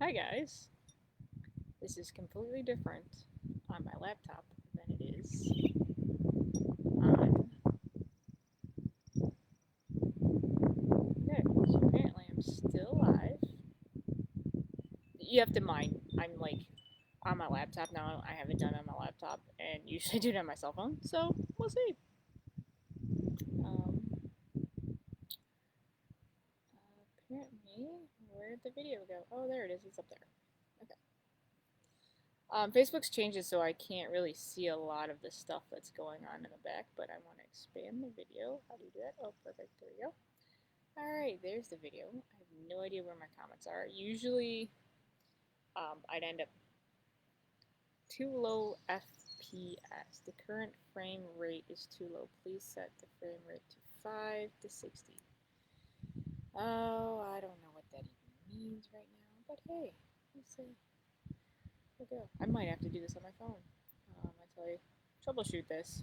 Hi guys, this is completely different on my laptop than it is on. Okay, so apparently I'm still live. You have to mind, I'm like on my laptop now. I haven't done it on my laptop, and usually I do it on my cell phone. So we'll see. Um, apparently, where'd the video go? Oh, there it is. It's up there. Okay. Facebook's changed it so I can't really see a lot of the stuff that's going on in the back, but I want to expand the video. How do you do that? Oh, perfect. There we go. Alright, there's the video. I have no idea where my comments are. Usually, I'd end up too low FPS. The current frame rate is too low. Please set the frame rate to 5 to 60. Oh, I don't know what that even means right now, but hey, let's see. We'll go. I might have to do this on my phone. I tell you, troubleshoot this.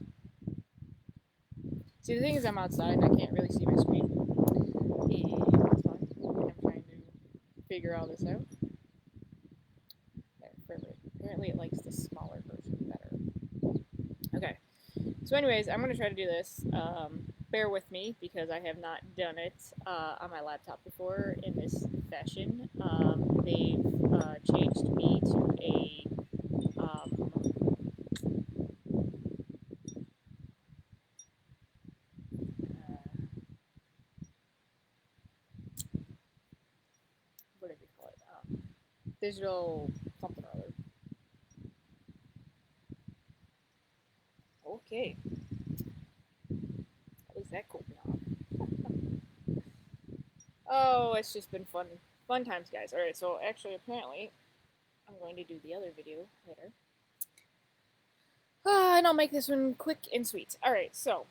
See, the thing is, I'm outside and I can't really see my screen. And it's fun. And I'm trying to figure all this out. Apparently, it likes the smaller version better. Okay. So, anyways, I'm going to try to do this. Bear with me because I have not done it on my laptop before in this fashion. They've changed me to a what did they call it? Digital something or other. Okay, at least that cooled me off. Oh, it's just been fun times, guys. All right, so actually, apparently, I'm going to do the other video later. And I'll make this one quick and sweet. All right, so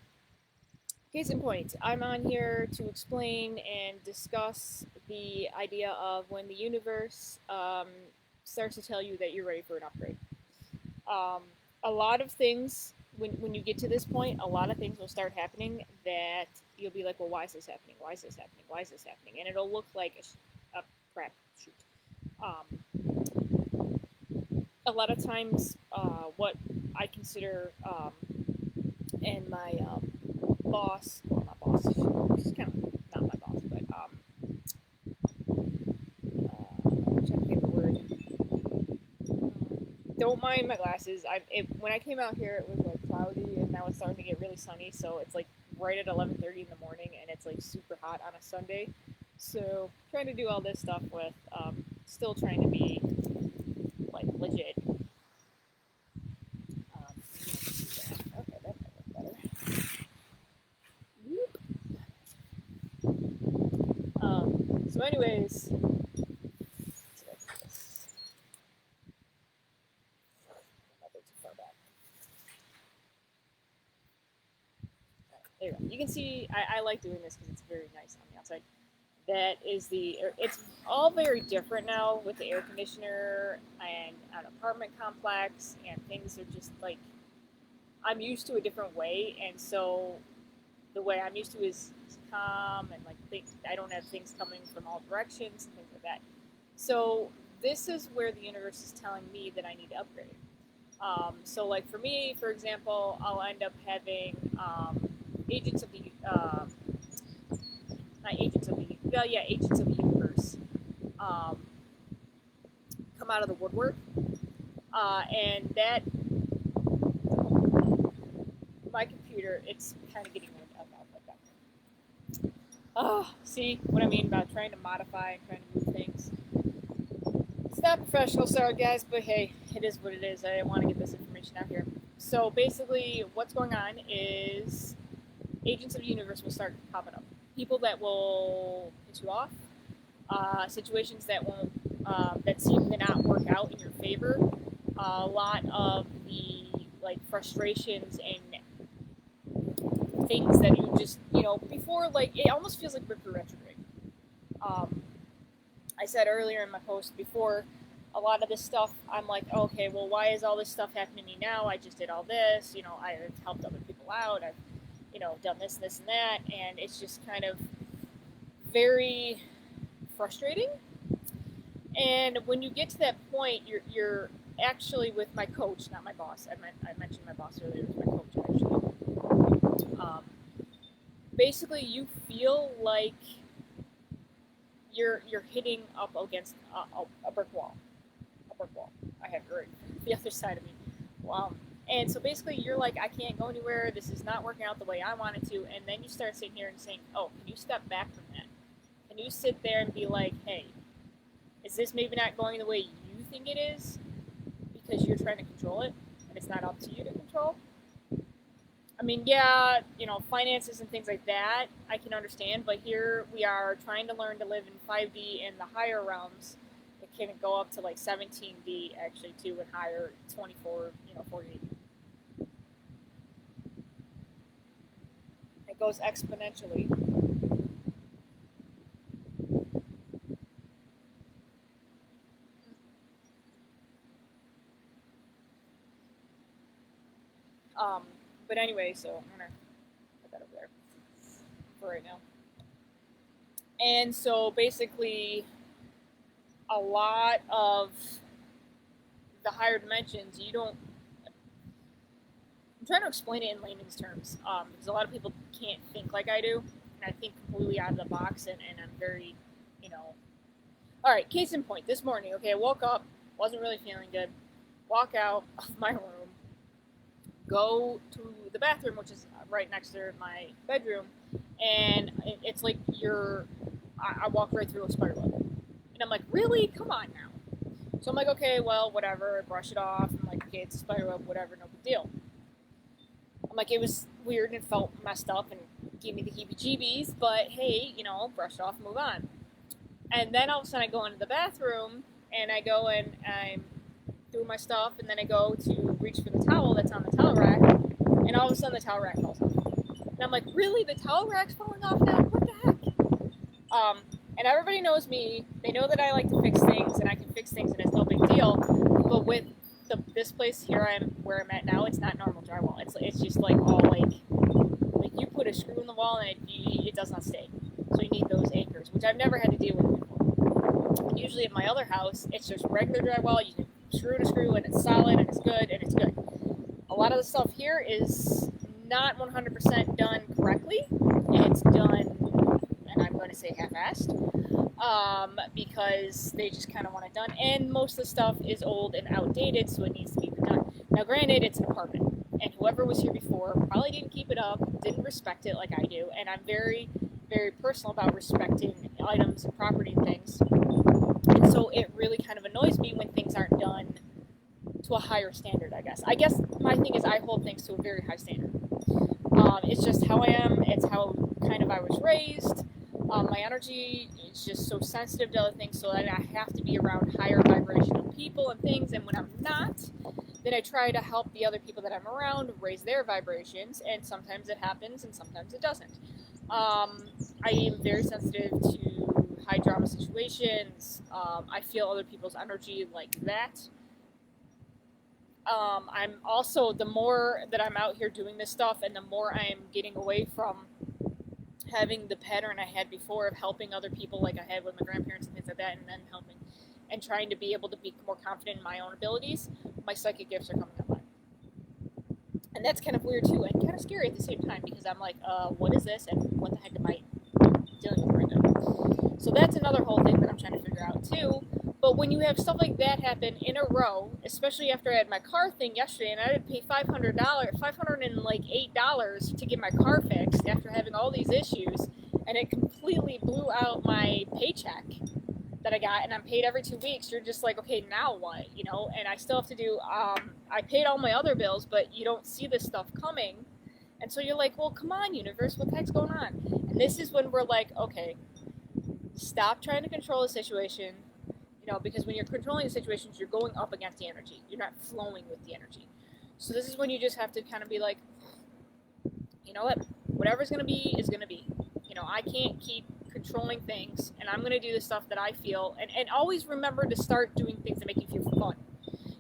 case in point, I'm on here to explain and discuss the idea of when the universe starts to tell you that you're ready for an upgrade. Um, a lot of things, when you get to this point, a lot of things will start happening that you'll be like, well, why is this happening? Why is this happening? Why is this happening? And it'll look like a crap shoot. A lot of times, what I consider and my boss, well, not boss, she's kind of not my boss, but I'm trying to think of the word. Don't mind my glasses. When I came out here, it was like cloudy, and now it's starting to get really sunny. So it's like right at 11:30 in the morning, and it's like super hot on a Sunday. So trying to do all this stuff with still trying to be like legit. Okay, that might look better. So, anyways, there you go. You can see I like doing this because it's very nice on the outside. That is it's all very different now with the air conditioner and an apartment complex, and things are just like I'm used to a different way, and so the way I'm used to is calm and like I don't have things coming from all directions and things like that. So this is where the universe is telling me that I need to upgrade. So like for me, for example, I'll end up having agents of the not agents of the yeah agents of the universe um, come out of the woodwork, and that my computer it's kind of getting like that. Oh, see what I mean about trying to modify and trying to move things. It's not professional, sorry guys, but hey, it is what it is. I want to get this information out here. So basically, what's going on is agents of the universe will start popping up. People that will piss you off, situations that won't that seem to not work out in your favor. A lot of the like frustrations and things that you just before like it almost feels like Mercury retrograde. Um, I said earlier in my post before a lot of this stuff I'm like, oh, okay, well, why is all this stuff happening to me now? I just did all this, I've helped other people out, I've done this and that, and it's just kind of very frustrating. And when you get to that point, you're actually with my coach, not my boss. I mentioned my boss earlier. It was my coach actually. Basically, you feel like you're hitting up against a brick wall. A brick wall. I have it right the other side of me. And so basically, you're like, I can't go anywhere. This is not working out the way I want it to. And then you start sitting here and saying, oh, can you step back from that? Can you sit there and be like, hey, is this maybe not going the way you think it is because you're trying to control it and it's not up to you to control? I mean, yeah, finances and things like that, I can understand, but here we are trying to learn to live in 5D in the higher realms. It can go up to like 17D actually too, and higher 24, 48. It goes exponentially. But anyway, so I'm gonna put that over there for right now. And so basically, a lot of the higher dimensions, you don't. I'm trying to explain it in layman's terms because a lot of people can't think like I do, and I think completely out of the box, and I'm very, All right, case in point, this morning, okay, I woke up, wasn't really feeling good, walk out of my room, go to the bathroom, which is right next to my bedroom, and it's like I walk right through a spider web. And I'm like, really? Come on now. So I'm like, okay, well, whatever, brush it off. I'm like, okay, it's a spider web, whatever, no big deal. I'm like, it was weird and it felt messed up and gave me the heebie-jeebies, but hey, brush it off and move on. And then all of a sudden I go into the bathroom and I go and I'm doing my stuff, and then I go to reach for the towel that's on the towel rack, and all of a sudden the towel rack falls off. And I'm like, really? The towel rack's falling off now? What the heck? And everybody knows me. They know that I like to fix things, and I can fix things, and it's no big deal. But with this place here, where I'm at now, it's not normal drywall. It's just like all like you put a screw in the wall and it does not stay. So you need those anchors, which I've never had to deal with before. Usually at my other house, it's just regular drywall. You can screw to screw, and it's solid, and it's good, and it's good. A lot of the stuff here is not 100% done correctly. It's done, and I'm going to say half-assed, because they just kind of want it done. And most of the stuff is old and outdated, so it needs to be redone. Now, granted, it's an apartment, and whoever was here before probably didn't keep it up, didn't respect it like I do, and I'm very, very personal about respecting items and property and things. And so it really kind of annoys me when things aren't done to a higher standard, I guess. I guess my thing is I hold things to a very high standard. It's just how I am. It's how kind of I was raised. My energy is just so sensitive to other things, so that I have to be around higher vibrational people and things. And when I'm not, then I try to help the other people that I'm around raise their vibrations. And sometimes it happens, and sometimes it doesn't. I am very sensitive to high drama situations. I feel other people's energy like that. I'm also, the more that I'm out here doing this stuff, and the more I'm getting away from having the pattern I had before of helping other people like I had with my grandparents and things like that, and then helping and trying to be able to be more confident in my own abilities, my psychic gifts are coming online. And that's kind of weird too, and kind of scary at the same time, because I'm like, what is this, and what the heck am I dealing with right now? So that's another whole thing that I'm trying to figure out too. But when you have stuff like that happen in a row, especially after I had my car thing yesterday, and I had to pay $508 to get my car fixed after having all these issues, and it completely blew out my paycheck that I got, and I'm paid every 2 weeks. You're just like, okay, now what? And I still have to do, I paid all my other bills, but you don't see this stuff coming. And so you're like, well, come on, universe, what the heck's going on? And this is when we're like, okay, stop trying to control the situation. Because when you're controlling the situations, you're going up against the energy. You're not flowing with the energy. So this is when you just have to kind of be like, you know what? Whatever's going to be is going to be. I can't keep controlling things, and I'm going to do the stuff that I feel. And always remember to start doing things that make you feel fun,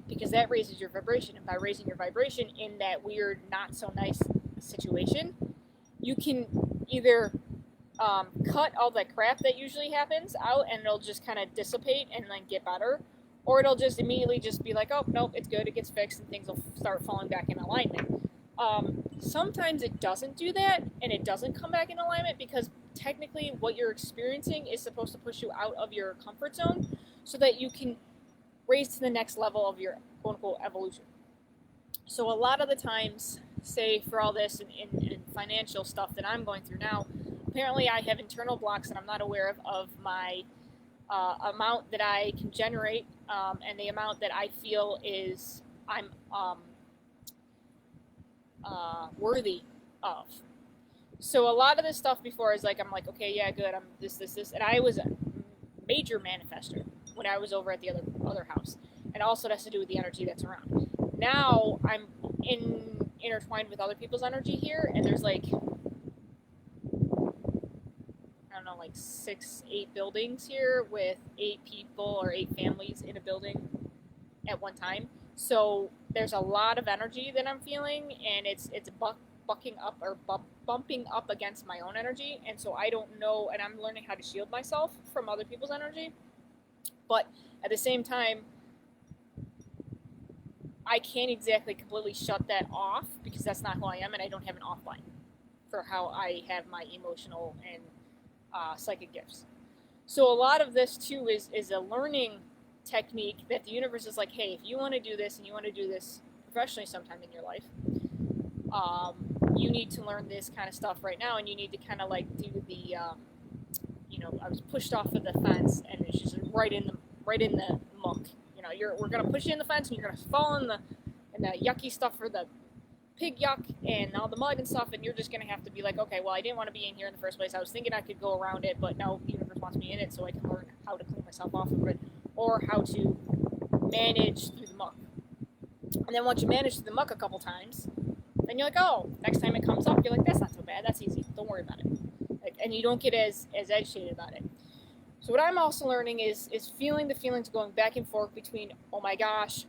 because that raises your vibration. And by raising your vibration in that weird, not so nice situation, you can either cut all the crap that usually happens out, and it'll just kind of dissipate and then get better, or it'll just immediately just be like, oh nope, it's good, it gets fixed, and things will start falling back in alignment. Sometimes it doesn't do that, and it doesn't come back in alignment because technically what you're experiencing is supposed to push you out of your comfort zone so that you can raise to the next level of your quote-unquote evolution. So a lot of the times, say for all this and financial stuff that I'm going through now, apparently I have internal blocks that I'm not aware of my amount that I can generate, and the amount that I feel is I'm worthy of. So a lot of this stuff before is like, I'm like, okay, yeah, good, I'm this, and I was a major manifester when I was over at the other house, and also it has to do with the energy that's around. Now I'm intertwined with other people's energy here, and there's like, I don't know, like 6-8 buildings here with 8 people or 8 families in a building at one time. So there's a lot of energy that I'm feeling, and it's bucking up or bumping up against my own energy, and so I don't know, and I'm learning how to shield myself from other people's energy, but at the same time, I can't exactly completely shut that off because that's not who I am, and I don't have an offline for how I have my emotional and psychic gifts. So a lot of this too is a learning technique that the universe is like, hey, if you want to do this and you want to do this professionally sometime in your life, you need to learn this kind of stuff right now, and you need to kind of like do the, I was pushed off of the fence, and it's just right in the muck. We're gonna push you in the fence, and you're gonna fall in the yucky stuff for the pig yuck and all the mud and stuff, and you're just gonna have to be like, okay, well, I didn't want to be in here in the first place. I was thinking I could go around it, but no, the universe wants me in it, so I can learn how to clean myself off of it, or how to manage through the muck. And then once you manage through the muck a couple times, then you're like, oh, next time it comes up, you're like, that's not so bad, that's easy, don't worry about it. And you don't get as agitated about it. So what I'm also learning is feeling the feelings going back and forth between, oh my gosh,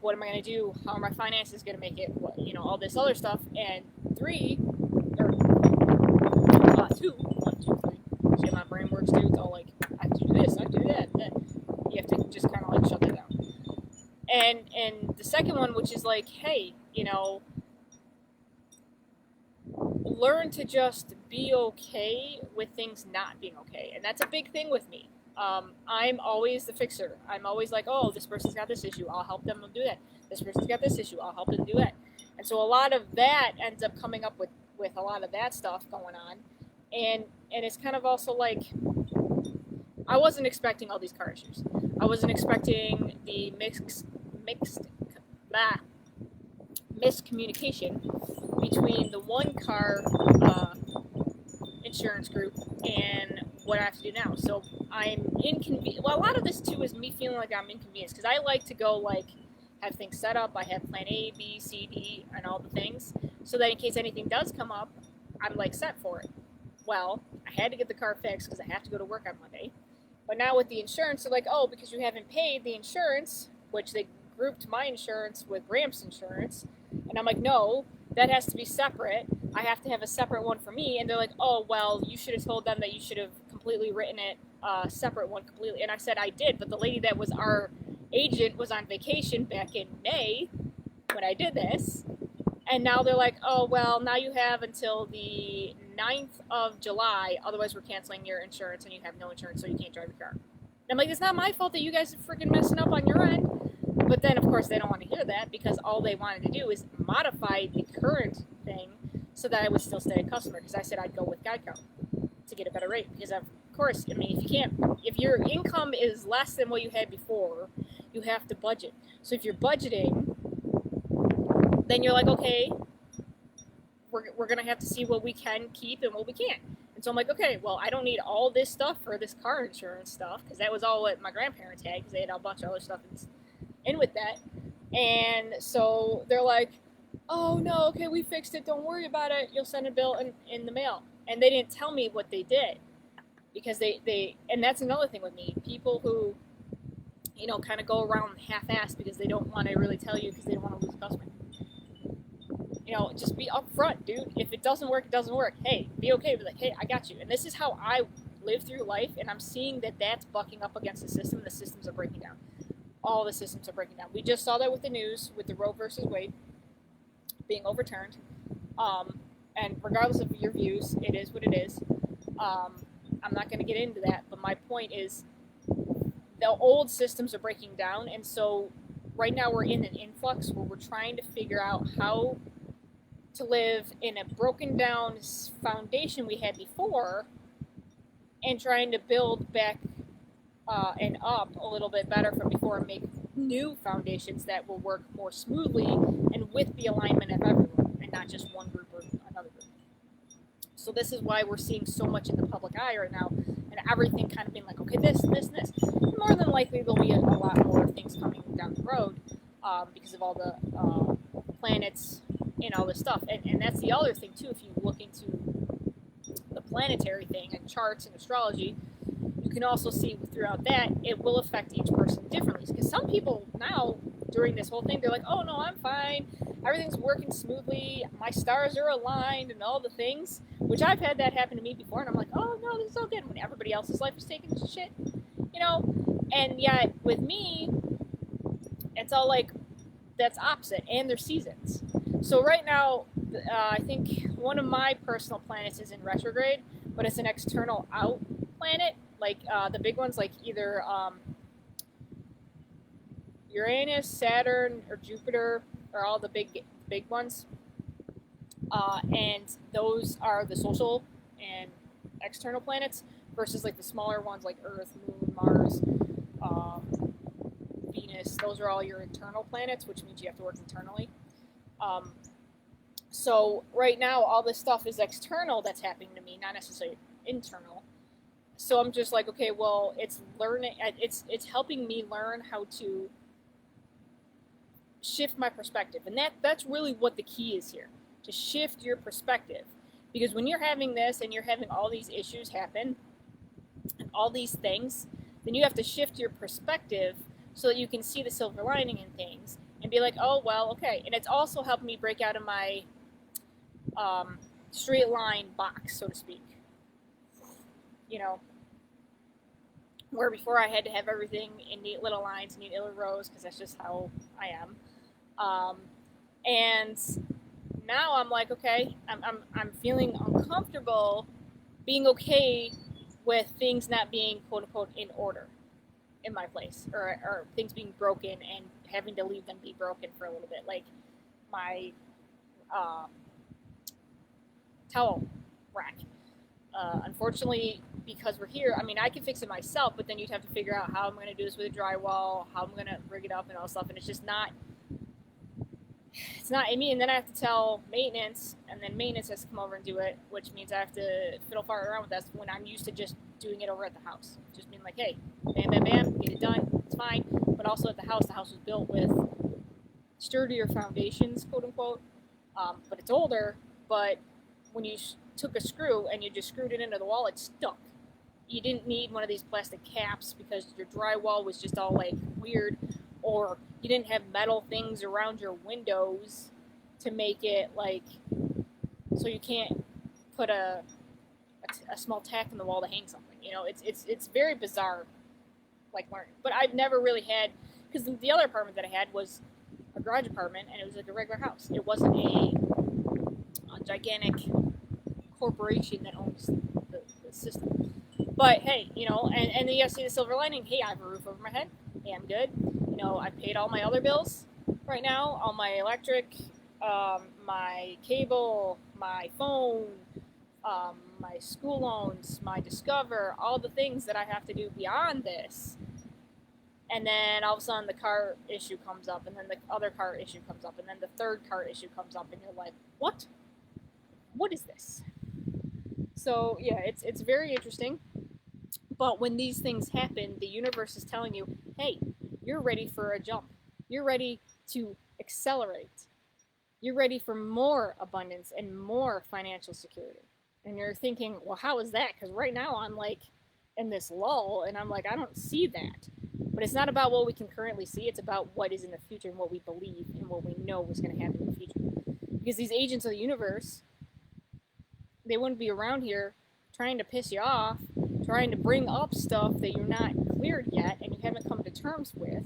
what am I going to do? How are my finances going to make it? What, all this other stuff. And 2, 1, 2, 3. See how my brain works too? It's all like, I have to do this, I have to do that. You have to just kind of like shut that down. And the second one, which is like, hey, learn to just be okay with things not being okay. And that's a big thing with me. I'm always the fixer. I'm always like, oh, this person's got this issue, I'll help them do that. This person's got this issue, I'll help them do that. And so a lot of that ends up coming up with a lot of that stuff going on. And it's kind of also like, I wasn't expecting all these car issues. I wasn't expecting the miscommunication between the one car insurance group and what I have to do now. So I'm inconvenienced. Well, a lot of this too is me feeling like I'm inconvenienced because I like to go like have things set up. I have plan A, B, C, D, and all the things so that in case anything does come up, I'm like set for it. Well, I had to get the car fixed because I have to go to work on Monday. But now with the insurance, they're like, oh, because you haven't paid the insurance, which they grouped my insurance with Gramps' insurance. And I'm like, no, that has to be separate. I have to have a separate one for me. And they're like, oh, well, you should have told them that you should have completely written it, separate one completely. And I said I did, but the lady that was our agent was on vacation back in May when I did this. And now they're like, oh, well, now you have until the 9th of July, otherwise we're canceling your insurance and you have no insurance, so you can't drive your car. And I'm like, it's not my fault that you guys are freaking messing up on your end. But then, of course, they don't want to hear that because all they wanted to do is modify the current thing so that I would still stay a customer, because I said I'd go with Geico to get a better rate. Because, of course, I mean, if your income is less than what you had before, you have to budget. So if you're budgeting, then you're like, okay, we're going to have to see what we can keep and what we can't. And so I'm like, okay, well, I don't need all this stuff for this car insurance stuff, because that was all what my grandparents had, because they had a bunch of other stuff in with that. And so they're like, oh, no, okay, we fixed it, don't worry about it, you'll send a bill in the mail. And they didn't tell me what they did, because they and that's another thing with me, people who, kind of go around half-assed because they don't want to really tell you because they don't want to lose a customer. Just be upfront, dude. If it doesn't work, it doesn't work. Hey, be okay with like, hey, I got you. And this is how I live through life, and I'm seeing that that's bucking up against the system. The systems are breaking down. All the systems are breaking down. We just saw that with the news, with the Roe versus Wade being overturned. And regardless of your views, it is what it is. I'm not going to get into that, but my point is the old systems are breaking down, and so right now we're in an influx where we're trying to figure out how to live in a broken down foundation we had before and trying to build back and up a little bit better from before and make new foundations that will work more smoothly and with the alignment of everyone and not just one group or another group. So this is why we're seeing so much in the public eye right now, and everything kind of being like, okay, this. And more than likely there'll be a lot more things coming down the road because of all the planets and all this stuff. And that's the other thing too. If you look into the planetary thing and charts and astrology, you can also see throughout that it will affect each person differently. Because some people now during this whole thing, they're like, oh no, I'm fine. Everything's working smoothly. My stars are aligned and all the things, which I've had that happen to me before. And I'm like, oh no, this is all good when everybody else's life is taking shit, And yet with me, it's all like that's opposite, and there's seasons. So right now, I think one of my personal planets is in retrograde, but it's an external out planet. Like the big ones, like either Uranus, Saturn, or Jupiter are all the big ones. And those are the social and external planets versus like the smaller ones like Earth, Moon, Mars, Venus. Those are all your internal planets, which means you have to work internally. So right now, all this stuff is external that's happening to me, not necessarily internal. So I'm just like, okay, well, it's helping me learn how to shift my perspective, and that's really what the key is here, to shift your perspective. Because when you're having this and you're having all these issues happen and all these things, then you have to shift your perspective so that you can see the silver lining in things and be like, oh well, okay. And it's also helped me break out of my straight line box, so to speak. Where before I had to have everything in neat little lines, neat little rows, because that's just how I am. And now I'm like, okay, I'm feeling uncomfortable being okay with things not being quote unquote in order in my place, or things being broken and having to leave them be broken for a little bit, like my towel rack. Unfortunately, because we're here, I mean, I can fix it myself, but then you'd have to figure out how I'm going to do this with a drywall, how I'm going to rig it up and all stuff, and it's not in me. And then I have to tell maintenance, and then maintenance has to come over and do it, which means I have to fiddle fart around with that when I'm used to just doing it over at the house. Just being like, hey, bam, bam, bam, get it done, it's fine. But also at the house was built with sturdier foundations, quote unquote, but it's older, but when you took a screw and you just screwed it into the wall, it stuck. You didn't need one of these plastic caps because your drywall was just all like weird, or you didn't have metal things around your windows to make it like so you can't put a small tack in the wall to hang something. It's very bizarre, like learning. But I've never really had, because the other apartment that I had was a garage apartment, and it was like a regular house. It wasn't a gigantic corporation that owns the system. But hey, and then you gotta see the silver lining. Hey, I have a roof over my head. Hey, I'm good. I paid all my other bills right now, all my electric, my cable, my phone, my school loans, my Discover, all the things that I have to do beyond this. And then all of a sudden the car issue comes up, and then the other car issue comes up, and then the third car issue comes up, and you're like, what? What is this? So yeah, it's very interesting. But when these things happen, the universe is telling you, hey, you're ready for a jump. You're ready to accelerate. You're ready for more abundance and more financial security. And you're thinking, well, how is that? Because right now I'm like in this lull, and I'm like, I don't see that. But it's not about what we can currently see. It's about what is in the future and what we believe and what we know is going to happen in the future. Because these agents of the universe, they wouldn't be around here trying to piss you off, trying to bring up stuff that you're not cleared yet and you haven't come to terms with,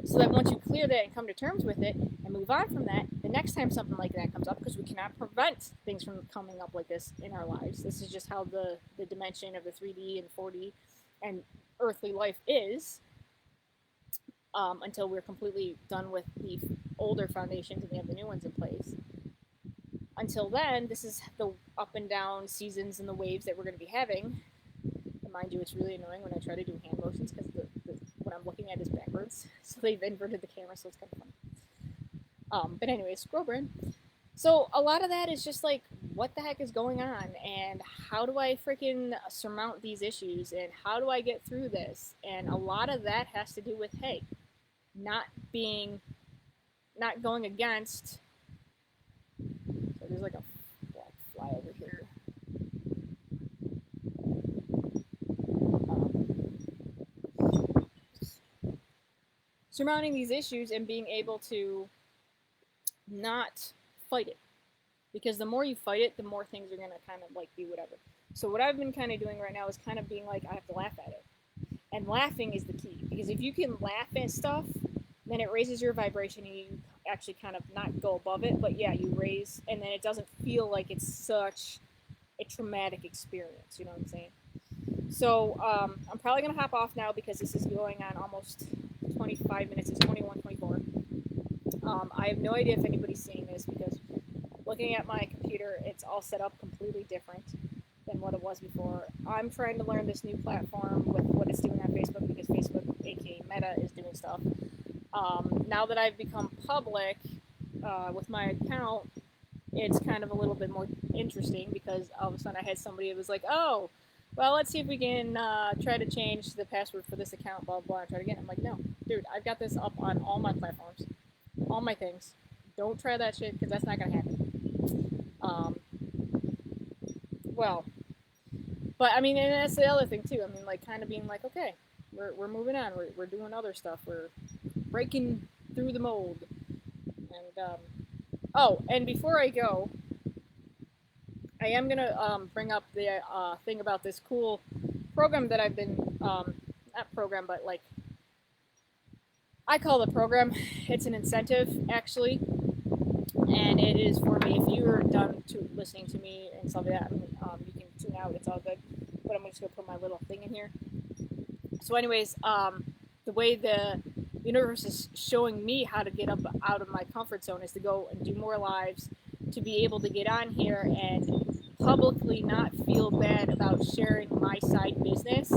so that once you clear that and come to terms with it and move on from that, the next time something like that comes up, because we cannot prevent things from coming up like this in our lives. This is just how the dimension of the 3D and 4D and earthly life is, until we're completely done with the older foundations and we have the new ones in place. Until then, this is the up and down seasons and the waves that we're going to be having. And mind you, it's really annoying when I try to do hand motions because what I'm looking at is backwards. So they've inverted the camera, so it's kind of funny. But anyways, squirrel brain. So a lot of that is just like, what the heck is going on? And how do I freaking surmount these issues? And how do I get through this? And a lot of that has to do with, hey, not going against. So there's like a black fly over here. Surmounting these issues and being able to not fight it. Because the more you fight it, the more things are going to kind of like be whatever. So what I've been kind of doing right now is kind of being like, I have to laugh at it. And laughing is the key. Because if you can laugh at stuff, then it raises your vibration and you actually kind of not go above it, but yeah, you raise, and then it doesn't feel like it's such a traumatic experience, you know what I'm saying? So I'm probably going to hop off now because this is going on almost 25 minutes. It's 21, 24. I have no idea if anybody's seeing this because looking at my computer, it's all set up completely different than what it was before. I'm trying to learn this new platform with what it's doing on Facebook because Facebook, aka Meta, is doing stuff. Now that I've become public with my account, it's kind of a little bit more interesting because all of a sudden I had somebody that was like, oh, well, let's see if we can try to change the password for this account, blah, blah, and try to get it. I'm like, no, dude, I've got this up on all my platforms, all my things. Don't try that shit because that's not going to happen. Well, but I mean, and that's the other thing too. I mean, like, kind of being like, okay, we're moving on. We're doing other stuff. We're breaking through the mold. And oh, and before I go, I am gonna bring up the thing about this cool program that I've been not program, but like I call the program. It's an incentive actually, and it is for me. If you are done to listening to me and stuff like that, you can tune out. It's all good. But I'm just gonna put my little thing in here. So, anyways, the way the universe is showing me how to get up out of my comfort zone is to go and do more lives, to be able to get on here and publicly not feel bad about sharing my side business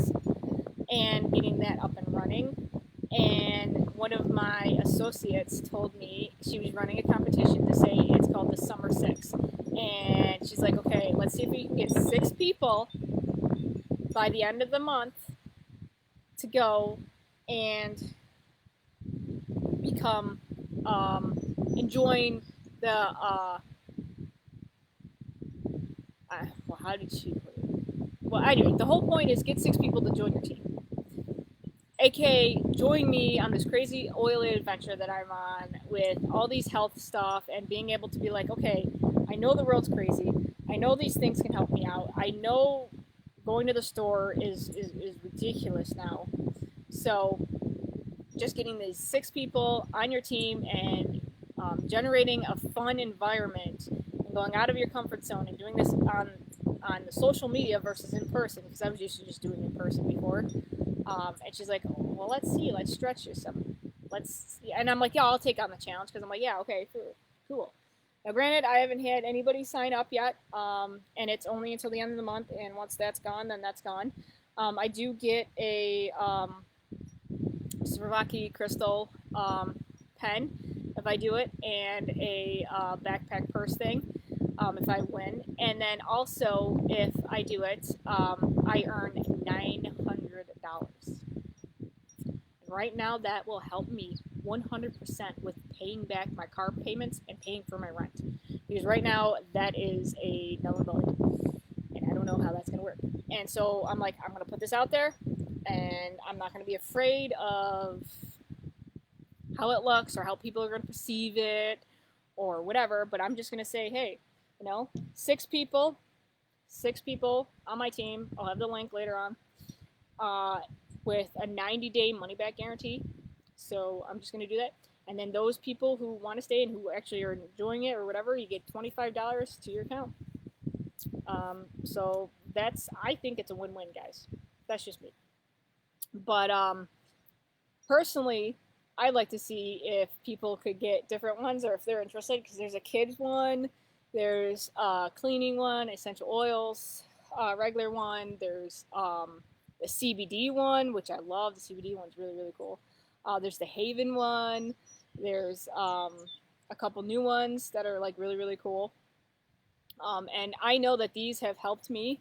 and getting that up and running. And one of my associates told me she was running a competition to say it's called the Summer Six. And she's like, okay, let's see if we can get 6 people by the end of the month to go and become enjoying the well, how did she put it? Well, anyway, the whole point is get 6 people to join your team, aka join me on this crazy oily adventure that I'm on with all these health stuff and being able to be like, okay, I know the world's crazy, I know these things can help me out, I know going to the store is ridiculous now. So just getting these 6 people on your team and generating a fun environment and going out of your comfort zone and doing this on the social media versus in person, because I was used to just doing it in person before. And she's like, oh, well, let's see, let's stretch you some. Let's see. And I'm like, yeah, I'll take on the challenge because I'm like, yeah, okay, cool. Now, granted, I haven't had anybody sign up yet, and it's only until the end of the month, and once that's gone, then that's gone. I do get a Swarovski crystal pen if I do it, and a backpack purse thing if I win. And then also, if I do it, I earn $900. Right now, that will help me 100% with paying back my car payments and paying for my rent. Because right now, that is a null and void. And I don't know how that's going to work. And so I'm like, I'm going to put this out there. And I'm not going to be afraid of how it looks or how people are going to perceive it or whatever, but I'm just going to say, hey, you know, 6 people on my team. I'll have the link later on, with a 90-day money-back guarantee. So I'm just going to do that. And then those people who want to stay and who actually are enjoying it or whatever, you get $25 to your account. So I think it's a win-win, guys. That's just me. But personally, I'd like to see if people could get different ones or if they're interested, because there's a kids one, there's a cleaning one, essential oils, regular one, there's the CBD one, which I love. The CBD one's really, really cool. There's the Haven one. There's a couple new ones that are like really, really cool. And I know that these have helped me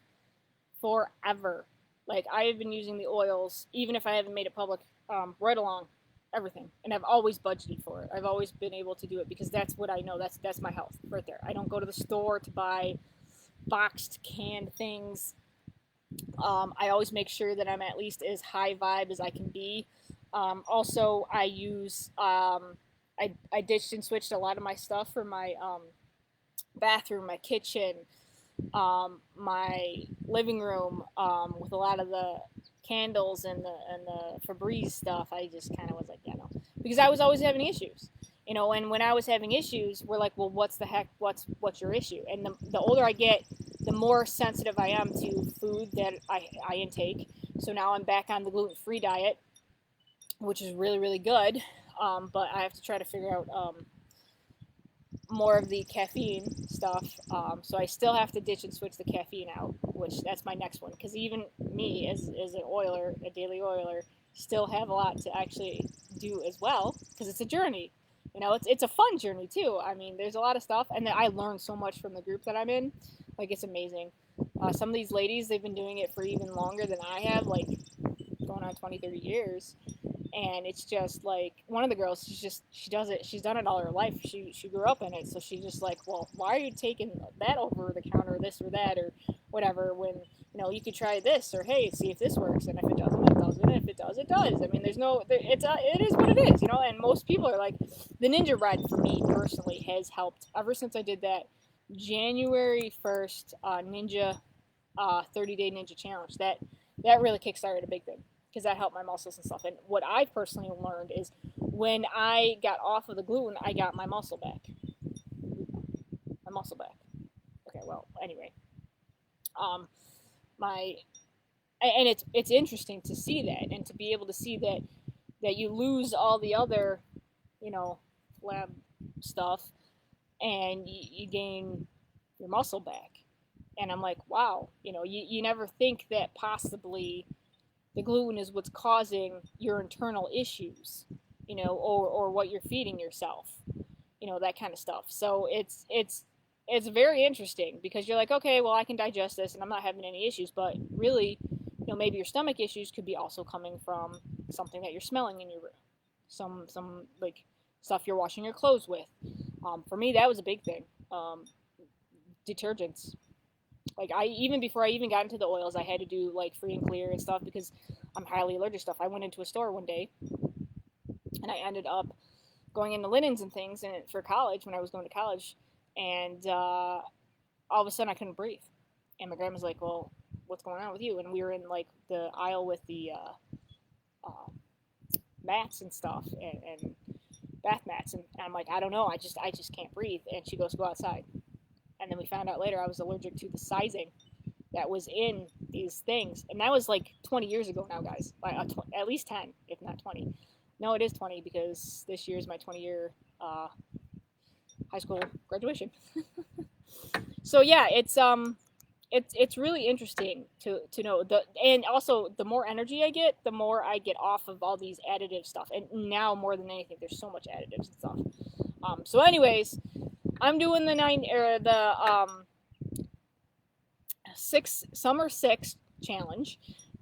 forever. Like, I've been using the oils, even if I haven't made it public, right along everything. And I've always budgeted for it. I've always been able to do it because that's what I know. That's my health right there. I don't go to the store to buy boxed, canned things. I always make sure that I'm at least as high vibe as I can be. Also, I use, I ditched and switched a lot of my stuff for my bathroom, my kitchen, my living room, with a lot of the candles and the Febreze stuff. I just kind of was like, yeah, no, because I was always having issues, you know. And when I was having issues, we're like, well, what's the heck? What's your issue? And the older I get, the more sensitive I am to food that I intake. So now I'm back on the gluten-free diet, which is really, really good. But I have to try to figure out more of the caffeine stuff. So I still have to ditch and switch the caffeine out, which that's my next one. Because even me, as an oiler, a daily oiler, still have a lot to actually do as well. Because it's a journey. You know, it's a fun journey too. I mean, there's a lot of stuff, and then I learned so much from the group that I'm in. Like, it's amazing. Some of these ladies, they've been doing it for even longer than I have, like going on 20, 30 years. And it's just like, one of the girls, she does it, she's done it all her life. She grew up in it, so she's just like, well, why are you taking that over the counter, this or that, or whatever, when, you know, you could try this, or hey, see if this works, and if it doesn't, it doesn't, if it does, it does. I mean, it is what it is, you know. And most people are like, the Ninja Bread for me personally has helped ever since I did that January 1st Ninja 30-day Ninja Challenge. That really kickstarted a big thing, because that helped my muscles and stuff. And what I personally learned is, when I got off of the gluten, I got my muscle back. Okay, well, anyway. And it's interesting to see that, and to be able to see that you lose all the other, you know, lab stuff, and you gain your muscle back. And I'm like, wow, you know, you never think that possibly the gluten is what's causing your internal issues, you know, or what you're feeding yourself, you know, that kind of stuff. So it's very interesting, because you're like, okay, well, I can digest this and I'm not having any issues, but really, you know, maybe your stomach issues could be also coming from something that you're smelling in your room, some like stuff you're washing your clothes with. For me, that was a big thing. Detergents. Like, even before I even got into the oils, I had to do like free and clear and stuff, because I'm highly allergic to stuff. I went into a store one day, and I ended up going into linens and things for college, when I was going to college, and all of a sudden I couldn't breathe. And my grandma's like, well, what's going on with you? And we were in like the aisle with the mats and stuff, and bath mats, and I'm like, I don't know, I just can't breathe. And she goes, go outside. And then we found out later I was allergic to the sizing that was in these things. And that was like 20 years ago now, guys. At least 10, if not 20. No, it is 20, because this year is my 20-year high school graduation. So yeah, it's really interesting to know. And also, the more energy I get, the more I get off of all these additive stuff. And now, more than anything, there's so much additives and stuff. So anyways, I'm doing the Summer 6 challenge,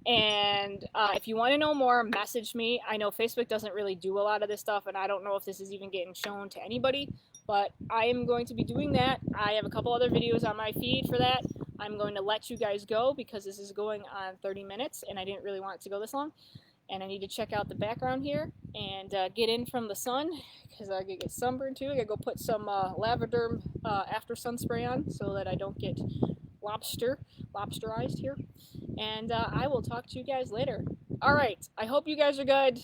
and if you want to know more, message me. I know Facebook doesn't really do a lot of this stuff, and I don't know if this is even getting shown to anybody, but I am going to be doing that. I have a couple other videos on my feed for that. I'm going to let you guys go, because this is going on 30 minutes, and I didn't really want it to go this long. and I need to check out the background here and get in from the sun because I could get sunburned too. I gotta go put some Lavaderm after sun spray on so that I don't get lobsterized here. And I will talk to you guys later. All right, I hope you guys are good.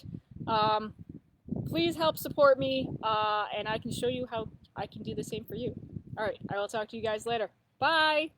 Please help support me, and I can show you how I can do the same for you. All right, I will talk to you guys later. Bye.